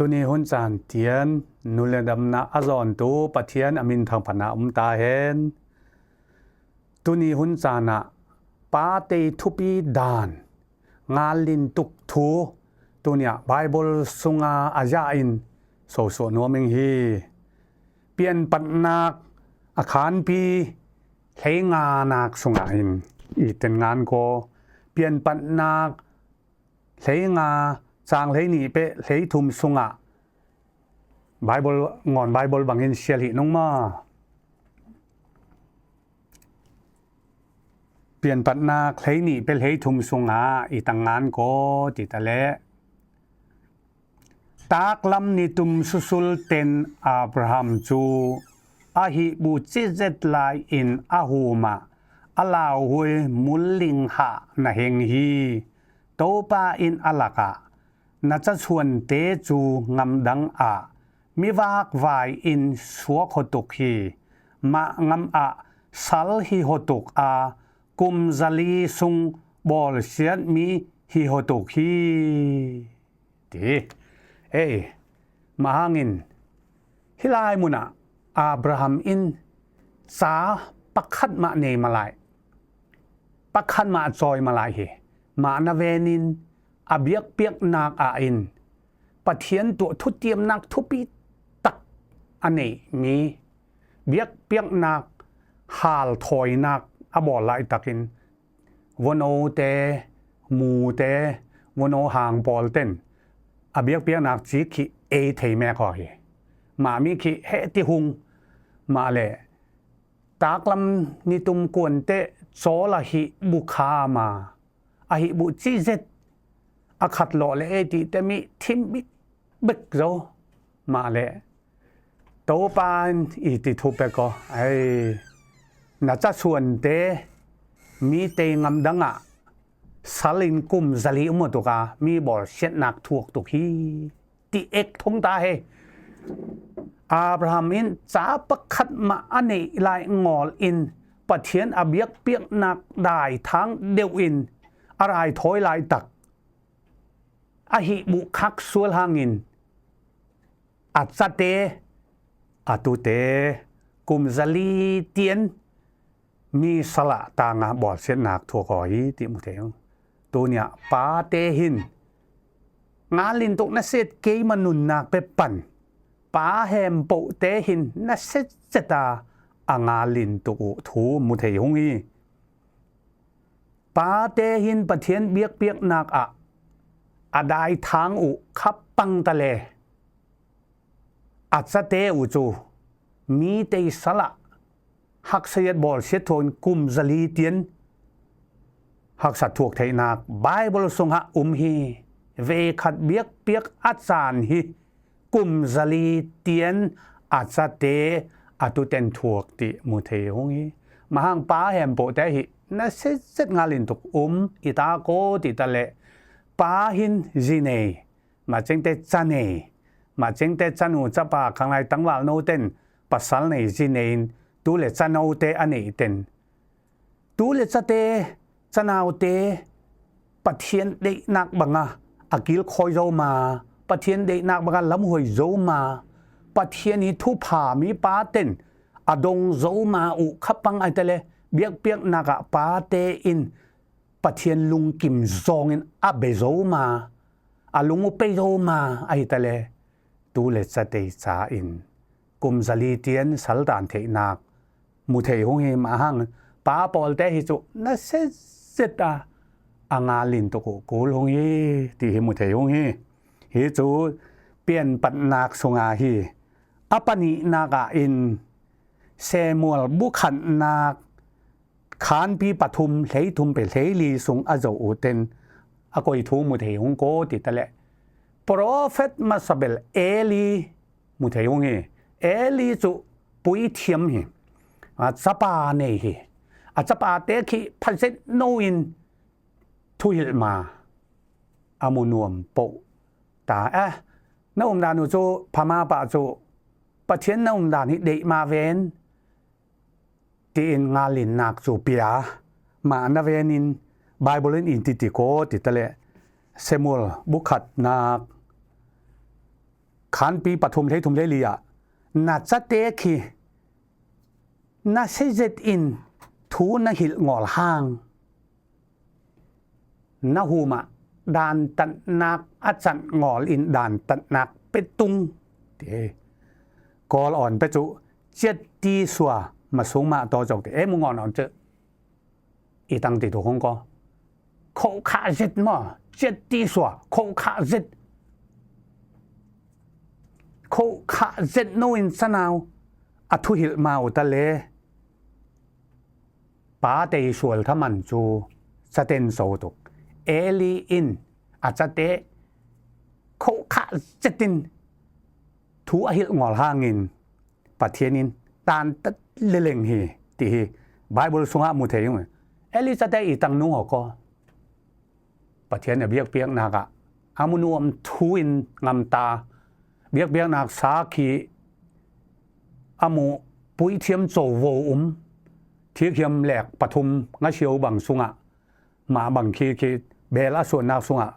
ตุนีหุนจานเทียนนุเลดำนาอจอนตูปะเทียนอมินทางพนาตาเห็นตุนีหุนจานะปาเตทุปีดานงาลินตุกทูตุเนียไบเบิลสุงาอาญาอินโซโซนัวเมงฮีเปลี่ยนปันนักอาคารปีเฮงานักสุงาอินอีเต็นงานก็เปลี่ยนปันนักเฮงาจางเฮนี่เปเฮทุมสุงาไบเบิลงอนไบเบิลบางอินเชียลินงมาเปลี่ยนปันนักเฮนี่เปเฮทุมสุงาอีตังงานก็ติตะเลตากลำนิตุมสุลเตนอับราฮัมจูอาหิบูจิเจตไลอินอาหูมาอลาวหวยมุลลิงหะนะเฮงฮีโตปาอินอลากะนะจะชวนเตจูงำดังอามิวากวายอินสัวขตุกฮีมางำอาสัลฮีขตุกอากุมซาลีซุงบอลเชียนมีฮีขตุกฮีดีมาหางินฮิลายมุนะอับราฮัมอินสาปักขัดมาเนมาลายปักขัดมาจอยมาลายมานาเวนินอเบียกเปียกนักอาอินปะเทียนตัวทุเตียมนักทุปีตักอันนี้มีเบียกเปียกนักหาลถอยนักอบอลายตักินวนโอเตมูเตวนโอห่างบอลเต้นอเบียกเปียกนักจีขีเอเทแม่ขอมามีขีเฮติหุงมาเลยตากลำนิตุมกวนเตโซลาหิบุคามาอหิบุจีเซตอขัดหล่อเลยเอติแต่มีทิมบิกโซมาเลยโตปานอีติทุเปก็น่าจะส่วนเตมีเตงำดังอ่ะสลินกุมซาลีอุมตุกามีบอลเช็ดนักถูกตุกฮีติเอกทงตาอับราฮัมอินจ้าปักขัดมาอันนี้ลายงอลอินปะเทียนอเบียกเปียกนักได้ทั้งเดียวอินอะไรถอยลายตักอหิบุคักสวลหางินอัจเตอตุเตกุมซาลีเตียนมีสละตางาบอดเช็ดนักถูกหอยติมุเทงตัวเนี่ยปาเตหินงาลินตุกนัเซตเกยมนุนนักเปปันปาแฮมโปเตหินนัเซตเจตาอางาลินตุกทูมุเทหงอีปาเตหินปะเทียนเบียกเปียกนักอะได้ทางอุขับปังตะเลอัจเตอุจูมีเตสละหักเสียดบอลเสียทนกุมซาลีเตียนหักสัตว์ถูกไทยนักไบเบิลทรงหะฮีเวขัดเบียกเปียกอาจารย์ฮีกุมซาลีเตียนอาจเตอตุเตนถูกติมุเทหงฮีมาหังป้าแหมโปเตหิน่าเสดงาลินตุกอิตาโกติตะเลป้าหินจีเนมาเจงเตจันเนมาเจงเตจันูจับปาข้างในตั้งวาลโนเตนปัสสัลเนจีเนตูเลจันเอาเตอันนี้เตนตูเลจเตจันเอาเตปะเทียนเดนักบังอากิลคอยโจมาปะเทียนเดนักบังลำหวยโจมาปะเทียนนี้ทุผามีปาเต้นอดงโจมาอุขับปังไอเตเลเบียกเปียกนักปาเตอินปะเทียนลุงกิมซองอินอับเบโจมาลุงอุเปโจมาไอเตเลตูเลสเตจาอินกุมซาลีเตียนสัลตานเทนักมุเทหงเฮมาหังป้าปอลเตหิจุน่าเสตาอางาลินตโกโกลหงเฮติเฮมุเทหงเฮฮิจูเปลี่ยนปัดนักสงาฮีอปนินากาอินเซมัวลบุขันนักขานปีปทุมเฮทุมเปเฮลีสุงอโจอุเตนอกอยทูมุเทหงโกติตะเลโปรเฟตมาสเบลเอลีมุเทหงเฮเอลีจุปุยเทียมเฮจับปาเนฮีจับปาเตคิพันเซโนอินทุยลมาอามุนวมโปตาน้องดานุโจพม่าปะโจปะเทียนน้องดานิเดมาเวนตีนงาลินนักจูเปียมานาเวนินไบเบิลอินติติโกติตะเลเซมูลบุขัดนัก คันปีปฐุมเททุมเลลียนาจะเตคีนาเซเจตอินทูนาหิลงอลห่างนาหูมาดานตันนักอาจารย์งอลอินดานตันนักเป็ดตุงเตกอลอ่อนเปจุเจ็ดตีสัวมาสูงมาต่อจกเตมึงอ่อนเจออีตังติตุคงก็เขาขาเจ็ดมาเจ็ดตีสัวเขาขาเจ็ดเขาขาเจ็ดโนอินสนาวอัทุหิลมาอุตะเลป้าเตยสวลทมันจูสเตนโซตุกเอลีอินอาจจะเตเขาขาเจ็ดินทูอหิลงอลห่างินปะเทียนินตานตะเลงฮีตีฮีไบเบิลสุงะมุเทยงเอลิจะเตอีตังนูหก็ปะเทียนเบียกเปียกนากะอามุนุอมทูอินงามตาเบียกเบียกนักสาขีอามูปุยเทียมโจโวเทียเทียมแหลกปฐุมงะเชียวบังสุงะมาบังคีเบลาส่วนนักสุงะ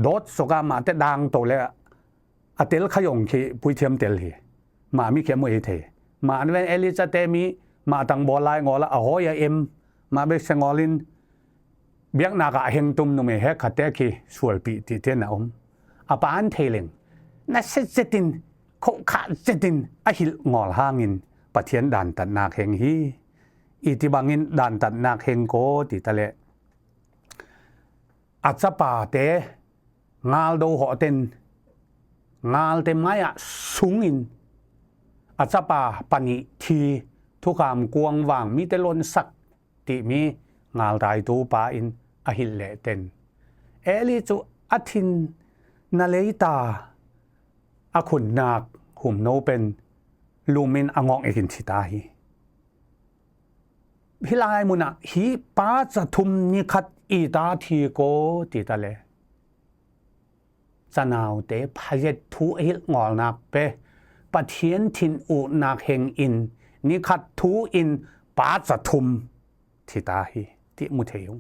โดดสกามาแต่ดังโตแล้วอเตลขยงคีปุยเทียมเตลฮีมามีเขียมวยเทมาอันเวนเอลิซาเตมีมาตังบอลายงอละอโหยาเอ็มมาเบกเซงอลินเบียกนากะเฮงตุมนุเมเฮขัดเตคีสวลปีติเตนะอปานเทเลงนัสเจตินเขาขาเจตินอหิลงอลห่างินปะเทียนด่านตัดนาคเฮงฮีอิติบังินด่านตัดนาคเฮงโกติตะเลอัจปาเตงาลโดหอเตนงาลเตมายะสูงอินอัจปาปานิทีทุกามกวงวางมีเตลนสักติมีงาลไตตูปาอินอหิลเลเตนเอลิจูอทินนาเลตาอขุนนาคหุ่มโนเป็นลูมินององเอกินทิตาฮีพิลายมุนะฮีปาจะทุมนิคัดอีตาทีโกติตาเลจะนาวเตพายทูเอหิลงอลนักเปปะเทียนทินอุนักเฮงอินนิคัดทูอินปาจะทุมทิตาฮีติมุเทยง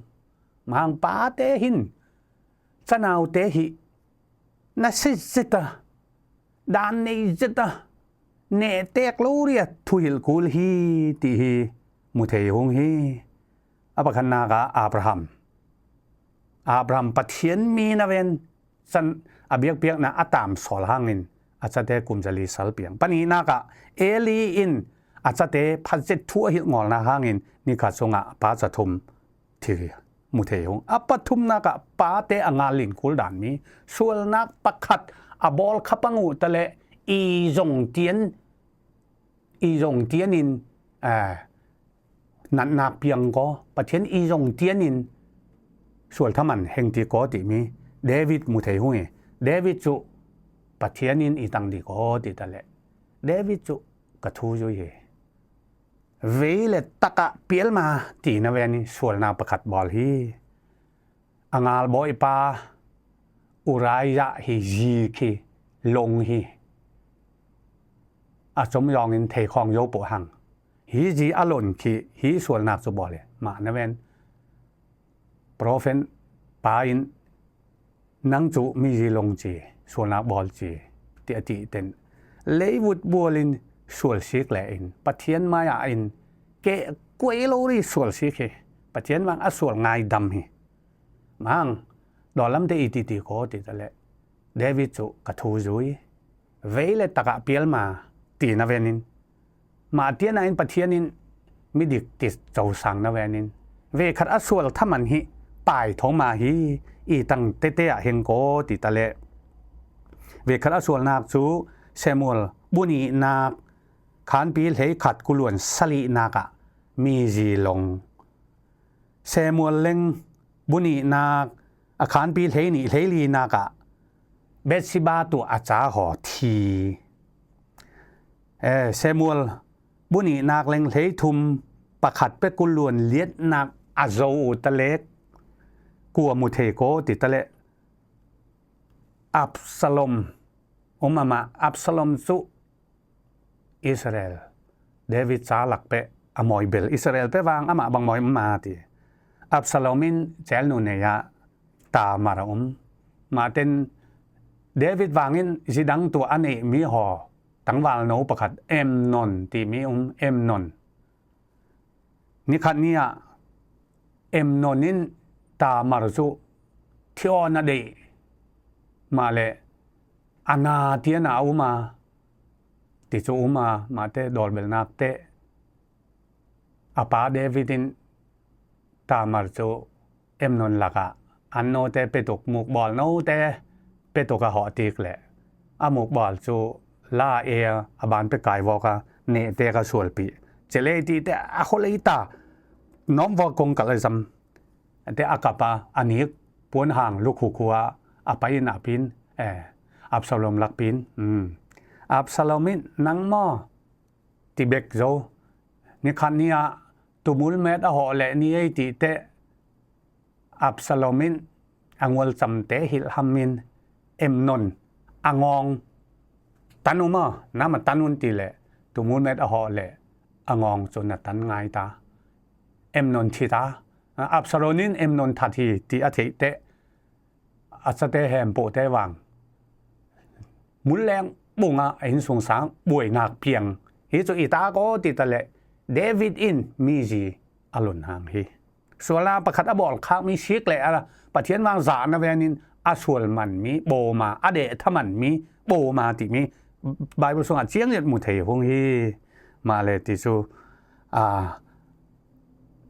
มังปาเตหินจะนาวเตหินัสิจิตาดานในจิตาเนเตกลูเรียทุหิลกูลฮีติฮีมุเทยงฮีอปะคันนากะอับราฮัมปะเทียนมีนะเวนสันอเบียกเปียกนะอตามสอลหางินอาจจะเตกุมจลีสัลเปียงปะนีนากะเอลีอินอาจจะเตพัดเจทั่วหิงอลนะหางินนี่กัดสงะปาจะทุมทีมุเทยงอปะทุมนากะปาเตองาลินกุลดานมีส่วนนักปะขัดอบอลขับปังอุตะเลอีจงเตียนอินนักเปียงก็ปะเทียนอีจงเตียนอินส่วนถ้ามันเฮงตีก็ติมีเดวิดมุเทหุยเดวิดจุปะเทียนินอีตังดีก็ติตะเลเดวิดจุกะทูจุเยเวเลตะกะเปียลมาตีนะเวนี่ส่วนนาประคัดบอลฮีองาลบอยปาอุรายะฮีจีคีลงฮีอาสมยองอินเทคองโยปุหังฮีจีอลนคีฮีส่วนนักสุบอลเลยมานะเวนโปรเฟนปาอินนังจูมีจีลงจีส่วนนักบอลจีติอติเต็นเลวุดบัวลินส่วนซิกแลอินปะเทียนมายาอินเกกวยโลรีส่วนซิกปะเทียนวางอส่วนง่ายดำฮีมังดอลลัมเตอีติโกติตะเลเดวิดจูกะทูจุยเวเลตะกะเปียลมาตีนะเวนินมาเตียนอินปะเทียนินมิดิกติเจ้าสังนะเวนินเวคัดอส่วนถ้ามันฮีปายทองมาฮีอีตังเตเตะเฮงโกติตะเลเวคัดอส่วนนักจูเซมูลบุนีนักขานปีเฮขัดกุลวนสลีนากะมีจีลงเซมูลเลงบุนีนักอาคารปีเฮนี่เฮลีนากะเบสซิบาตัวอาจาหอทีเซมูลบุนีนักเลงเฮทุมประขัดเปกุลวนเลียดนักอาโซอุตะเล็กกัวมุเทโกติตะเลอับซาลอมมาอับซาลอมซุอิสราเอลเดวิดซาลักเปอมอยเบลอิสราเอลเปวางอามาบังมอยมาติอับซาลอมินเจลนูเนียตามารมาเต็น เดวิดวางินสิดังตัวอันนี้มีหอตั้งวาลโนประคัดเอ็มนนที่มีเอ็มนนนี่ขัดเนี่ยเอ็มนนนินตามารุสุที่อนาเดมาเลยอนาเทียนาอุมาติจูอุมาเตดอลเบลนักเตอาปาเดวิดินตามารุสุเอ็มนนลักะอันโนเตเปตุกมุกบอลโนเตเปตุกะหอติกแหละอามุกบอลจูลาเออบานไปไกวอกะเนเตกะสวลปีเจเลตีเตอะโคเลตาน้อมวอกงกะเลยซัมเตอากาปาอันนี้ปวนห่างลูกขัวอไปนาปินอับซาลอมลักปินอับซาลอมินนังมอติเบกโจนี่คันนี้ตุมุลเมตอหอเลนี่ไอติเตอับซาลอมินอังวลจำเตหิลฮัมมินเอ็มนนอังองตันุมาน้ำมันตันุนตีเลยตุมุลเมตอหอเลอังองจนตันไงตาเอ็มนนทิตาอับซาโลนินเอ็มนนทัทีที่อาทิเตอัศเตแฮมโปเตวังมุนแรงบุงเห็นสงสารป่วยหนักเพียงฮิจุอิตาก็ติดตะเลเดวิดอินมีจีอลุนหางฮีส่วนลาประคัดอบอลข้ามีชิกเลยอะไรประเทศวางสารนะเวนินอาส่วนมันมีโบมาอเดถ้ามันมีโบมาติมีใบบทสงฆ์เชียงเรียนมุเทพงฮีมาเลยติจู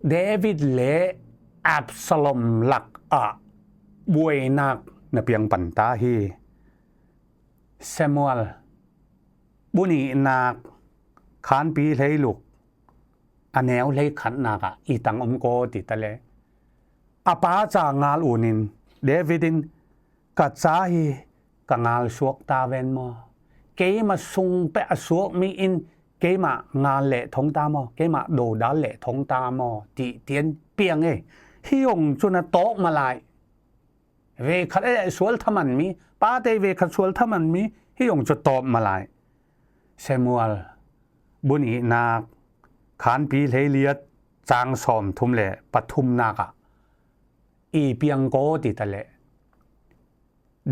เดวิดเละอับซาลอมหลักบวยนักนเพียงปันตาฮีเซมูเอลบุนีนักขานปีเลยลูกอันแนวเลยขันนักอีตังโกติตะเลอาป้าจางาลอุนินเดวิดินกัดซาฮีกังาลสวกตาเวนมอเกมาซุงเปอสวกมีอินเกมางานเละทงตามอเกมาโดดัลเละทงตามอติเตียนเปียงฮิยงจุนโตมาลายเวคัดสวลทมันมีป้าเตเวคัดสวลทมันมีฮิยงจุดโตมาลายเซมูเอลบุนีนักขานปีเลียดจางสอมทุมเละปทุมนักอีเปียงโกติตะเล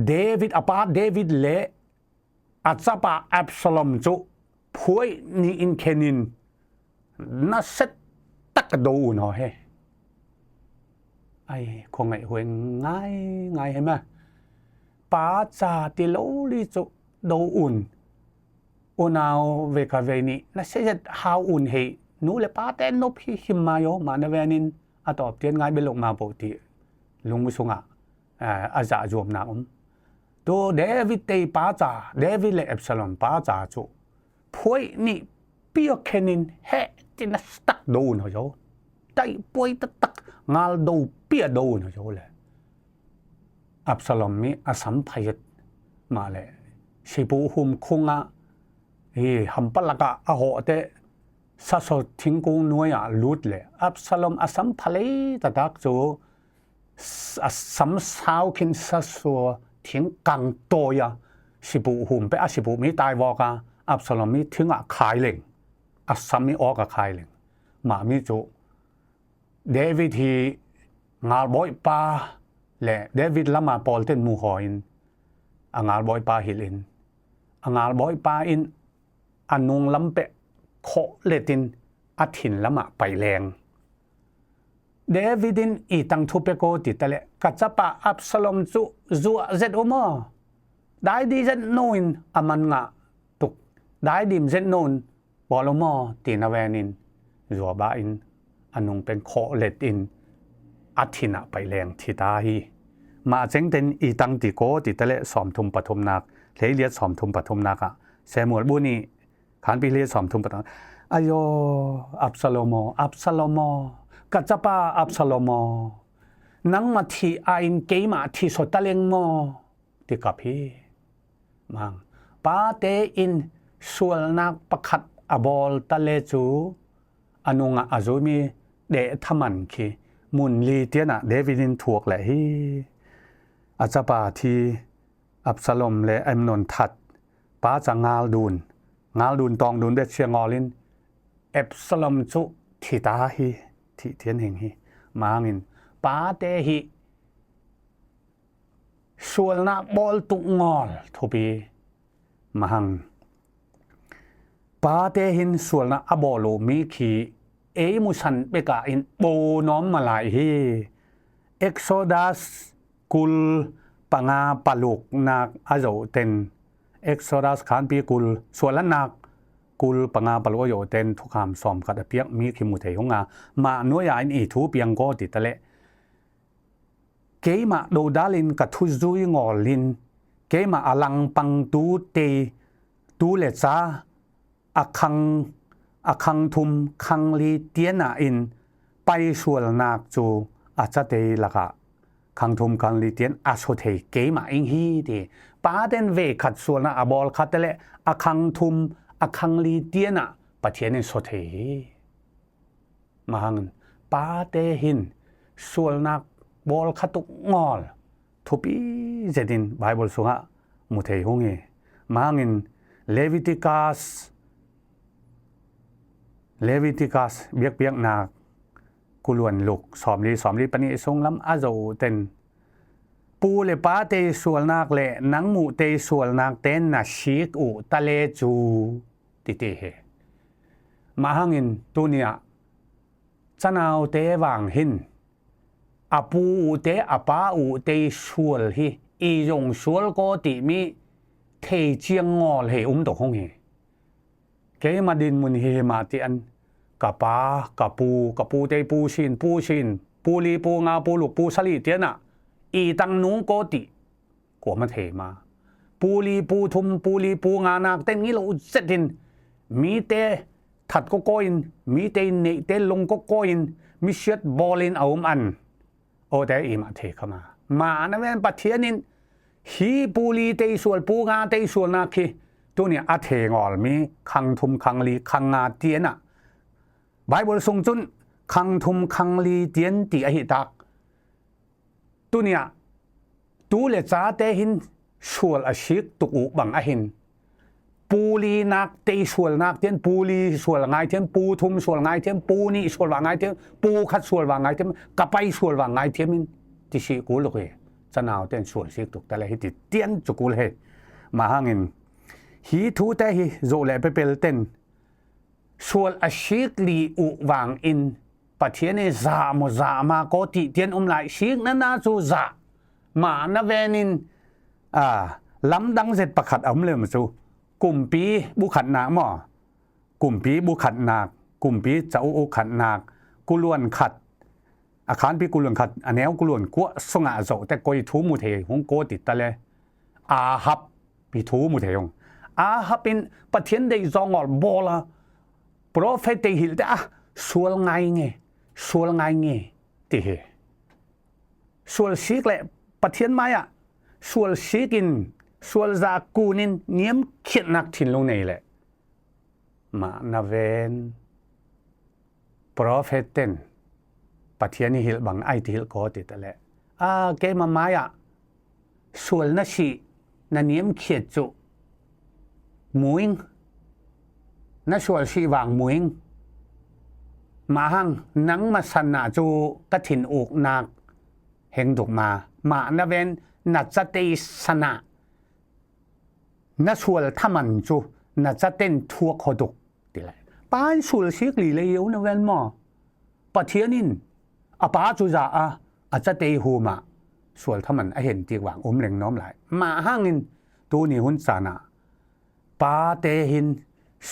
เดวิดอาปาเดวิดเละอัจฉปาอับซาลอมจุพวยนี่อินเคนินน่าเซตตักดูหน่อยไอ้คงไงหวยง่ายเห็นไหมป้าจ่าติโลลิจุดูอุ่นอุณาวเวกาเวนี่น่าเสียหาอุ่นเฮนู่เลยป้าแต่นบหิมมาโยมาในเวนินอัตอบเตียนง่ายเบลงมาปกติลุงมุสงอาจจะจวบหนักตัวเดวิดเตป้าจ่าเดวิดเลอับซาลอมป้าจ่าจุพวยนี่เปียเคนินเฮตินัสตักดูหน่อยโยได้ป่วยตักงาลดูเปียดูหน่อยโยเลยอับซาลอมมีอาสัมพยตมาเลยสิบุหุมคุงหัมปลักะโหเตสัสทิ้งกุ้งนัวลุดเลยอับซาลอมอาสัมพเลยตัดักจูอาสัมสาวคินสัสทิ้งกังโตยสิบุหุมไปสิบุมีตายวอกอับซาลอมมีทิ้งขายเหล่งอาสัมมีออกขายเหล่งมามีจูเดวิดที่งาลบอยปาและเดวิดละมาปอลเตนมูฮอินงาลบอยปาฮิลินงาลบอยปาอินอนุงลำเปะโคเลตินอัถินละมาไปแรงเดวิดินอีตังทุเปโกติตะเลกัจจปะอับซาลอมจุจัวเซตโอมอได้ดีเซนโนอินอามันงะตุกได้ดิมเซนโนนบอลมอตีนาเวนินจัวบาอินอนุงเป็นโคเลตินอัถินะไปแรงทิตาฮีมาเจงเต็นอีตังติโกติตะเลสอมทุมปฐมนักเลียดสอมทุมปฐมนักเซมูเอลบุนีขานปีเลียดสอมทุมปฐมอโยอับซาโลมอกัจจปาอับซาโลมอนังมาทีอินเกมาทีสตะเลงมอติกับพี่มังปาเตอินส่วนนักประคัดอบอลตะเลจูอนุงอาจูมีเดทมันคีมุนลีเตียนะเดวิดินถูกแหละฮีอาจปาทีอับซาลอมและเอ็มนนทัดป้าจะงาลดูนตองดูนเดเชียงอลินเอ็บซาลอมจุทิตาฮีทิเทียนเฮงฮีมางินป้าเตฮี ส่วนนักบอลตุงอลทุบีมาหังปาเตหินส่วนนักบอลมีขีมุสันเปกาอินโบน้อมมาลายฮีเอ็กโซดัสกุลปังาปลุกนักอาโจเตนเอ็กโซดัสขันปีกุลส่วนละนักกุลปังาปลุกอาโจเตนทุกคำสอมกัดเปียกมีขีมุเทหงามาหน่วยอินอีทูเปียงโกติตะเลเกมาโดดาลินกับทุจุยงอลินเกมาอลังปังตูเตตูเลซาอังทุมคังลีเตียนาอินไปส่วนนักจูอาจจะเตละกะคังทุมคังลีเตียนอาโชเทเกมาอิงฮีเดปาเดนเวขัดส่วนนักบอลขัดเลคังทุมคังลีเตียนาปะเทียนโชเทมาหังปาเตหินส่วนนักบอลขัดตุกงอลทุปีเจดินไบเบิลสุงะมุเทหงเงมาหังเลวิติกัสเบียกนากุลวนลุกสอมลีปนิทรงลำอาโจเต็นปูเลปาเตส่วนนักเลนังมูเตส่วนนักเต็นนาชิกอุตะเลจูติเตเฮมาหังตัวเนี้ยจะนาวเตวางหินอปูเตอปาอุเตส่วนฮีอียงส่วนก็ติมีเทเจียงงอลเฮตกห้องเฮเกมาดินมุนเฮมาติอันกะปากะปูเตปูชินปูลีปูงาปูลุกปูสลีเตียนะอีตังนุงโกติกว่ามันเทมาปูลีปูทุมปูลีปูงานาเต้นงี้เราเสดินมีเตถัดก็ก้อยมีเตเนเตลงก็ก้อยมีเชือดบอลินเอาอันโอแต่อีมาเทเข้ามานะแม่นปะเทียนินฮีปูลีเตส่วนปูงาเตส่วนนาคีตัวเนี่ยอาเทงอลมีคังทุมคังลีคังงาเตียนะไบเบิลทรงจุนคังทุมคังลีเตียนติอหิตักตัวเนี่ยตูเลจาเตหินส่วนอาชิกตุกุบังอหินปูลีนักเตส่วนนักเตียนปูลีส่วนไงเตียนปูทุมส่วนไงเตียนปูนี่ส่วนว่าไงเตียนปูคัดส่วนว่าไงเตียนกะไปส่วนว่าไงเตียนมินติชิกูลกเฮจะนาวเตียนส่วนชิกตุกแต่ละหิติเตียนจุกุลเฮมาหังฮีทูแต่ฮีโจเลไปเปลเต้นส่วนอาชิกลีอุวางอินปะเทียนซามาโกติเตียนหลายชิกนั้นน่าจูซามานะเวนินลำดังเสร็จประคัดเลยมาจูกลุ่มปีบุขัดนากหม้อกลุ่มปีบุขัดนากกลุ่มปีเจ้าอุขัดนากกุลวนขัดอาคารปีกุลวนขัดอันแนวกุลวนกัวสงอาโจแต่กอยทูมุเทหงโกติตะเลอาฮับปีทูมุเทหงอาฮับเป็นปะเทียนได้จองอลบอลโปรเฟตฮิลแต่ส่วนไงติเฮส่วนชิกเลยปะเทียนไม้ส่วนชิกินส่วนจากกูนินเนียมเขียนนักถิ่นลงในแหละมานาเวนโปรเฟตเตนปะเทียนฮิลบังไอติฮิลโกติตะแหละเกมาไม้ส่วนนัชินันเนียมเขียนจุมุงนั่นส่วนชีวางมุงมาหังนังมาสนาจูกระถินอกนักเฮงดุกมานาเวนนัดจะเตสนานั่นส่วนถ้ามันจูนัดจะเต้นทั่วขดุกติเลยป้านส่วนชีกลีเลยนาเวนมอปะเทียนินป้าจูจ่าอาจจะเตหูมาส่วนถ้ามันเห็นตีหวังเร่งน้อมไหลมาหังนินตัวนี้หุ่นสานาปาเตหิน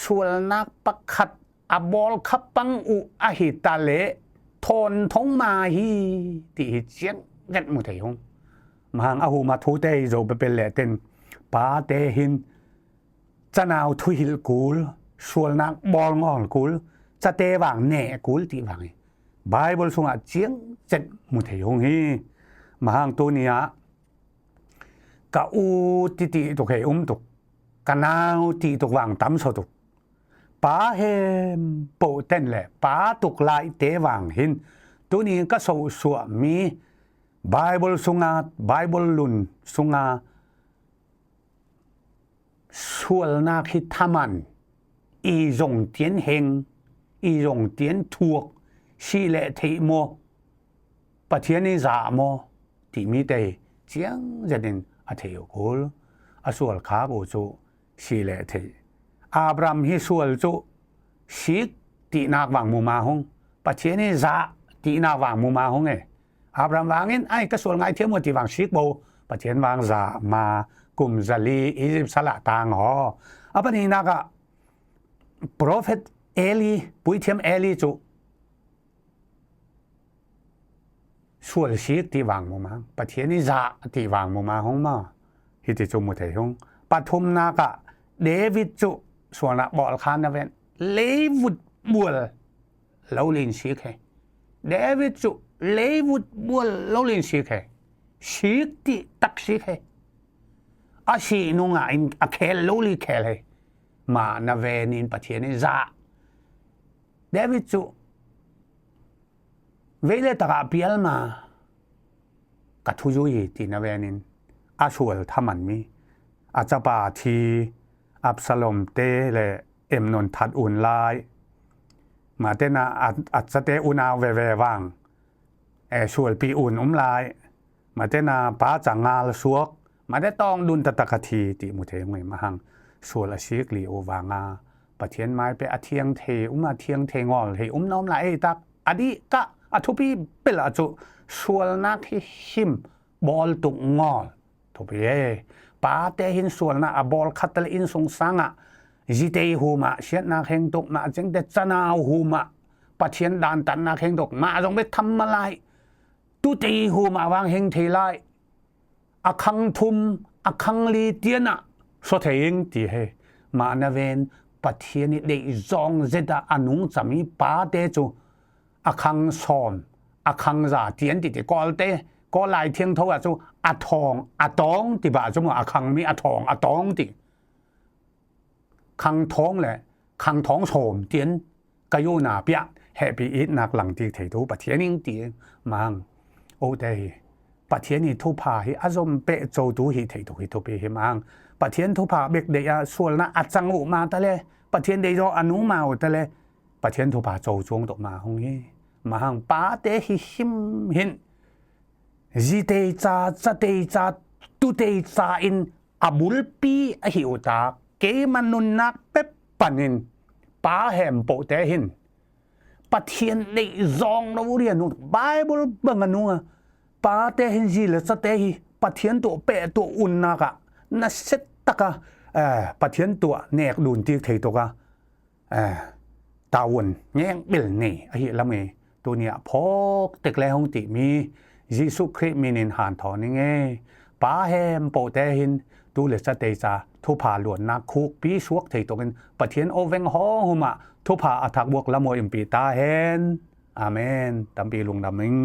ส่วนนักประคัดบอลขับปังอุอหิตาเลทนทงมาฮีติเจียงเด็ดมุเทยงมาหังหูมาทูเตยโจไปเป็นแหล่เต้นปาเตหินจะนาวทุหิลกูลส่วนนักบอลงอนกูลจะเตวางแหน่กูลติวางไบเบิลสุงะเจียงเจ็ดมุเทยงฮีมาหังตัวนี้กะอูติตุกเฮตุกกันนาวติตุกวางตั้มสตุกป้าเฮมโปเต้นแหละป้าตุกลายเตวางหินตัวนี้ก็สวมีไบเบิลสุงาไบเบิลลุนสุงาส่วนนักฮิตามันอีจงเตียนเฮงอีจงเตียนถูกชีเลเทโมปะเทียนิจาโมที่มีแต่เ chiang janin a theu kul a sual kha bu chu si le the Abraham hi sual chu sik ti nak wang mu ma hong pathian ni za ti nak wang mu ma hong Abraham wangin ai ka sual ngai thiam mo ti wang sik bo pathian wang za ma kum zali Egypt sala tang ho apani naka prophet Eli pui thiam Eli chu sual sik ti wang mu ma pathian ni za ti wang mu ma hong ma hi ti chu mu thei hong pathum naka David chu suana bol khan na ven Levut bual lo lin sik he David chu Levut bual lo lin sik he sik ti tak sik he a si nu nga in a khel lo li khel he ma na ven in pathian ni za David chu vele taka pial ma kathuyu yi ti na ven in a sual thaman mi a chapa thi Absalom te le Emnon that un lai ma te na a chate una ve ve wang sual pi un lai ma te na pa changal suak ma te tong dun tatakathi ti mu the ngoi ma hang sual a sik li o wanga pathian mai pe a thiang the thiang the ngol he nom la tak adi ka athupi pela chu sual na khi him bol tuk ngol thopi pa te hin sual na a bol khatal in sung sanga jitei huma siat na kheng tok ma jeng te chana huma pathian dan tan na kheng tok ma jong be tham malai tu tei huma wang heng thei lai akhang thum akhang li tiana so theing ti he ma na ven pathian ni de zong zeta anung chami pa te chu akhang son akhang za tian ti te kol te ko lai thiang tho chu a thong a tong ti ba chu ma akhang mi a thong a tong ti khang thong le khang thong som tian ka yo na pya happy eat nak lang ti thei tu pathian ning ti mang o dei pathian ni thu pha hi azom pe chou tu hi thei tu hi tu pe hi mang pathian thu pha bek de ya sual na achang u ma ta le pathian de jo anu ma u ta le pathian thu pha chou chung tok ma hong hi ma hang pa te hi him hin ji te cha cha te cha tu te cha in abul pi a hi u ta ke manun nak pep panin pa hem po te hin pathian de zong no rian nu bible bang anu pa te hin ji le cha te hi pathian to pe to un na ka na set ta ka pathian to nek dun ti thei to ka tawun nyeng bil ni a hi la me to nia phok tek le hong ti mi Jesu Christ minin han tho ni nge pa hem po te hin tu le cha te cha thu pha luan na khuk pi suak thei to gen pathian o veng ho huma thu pha athak buak la mo im pi ta hen amen tam pi lung dam ning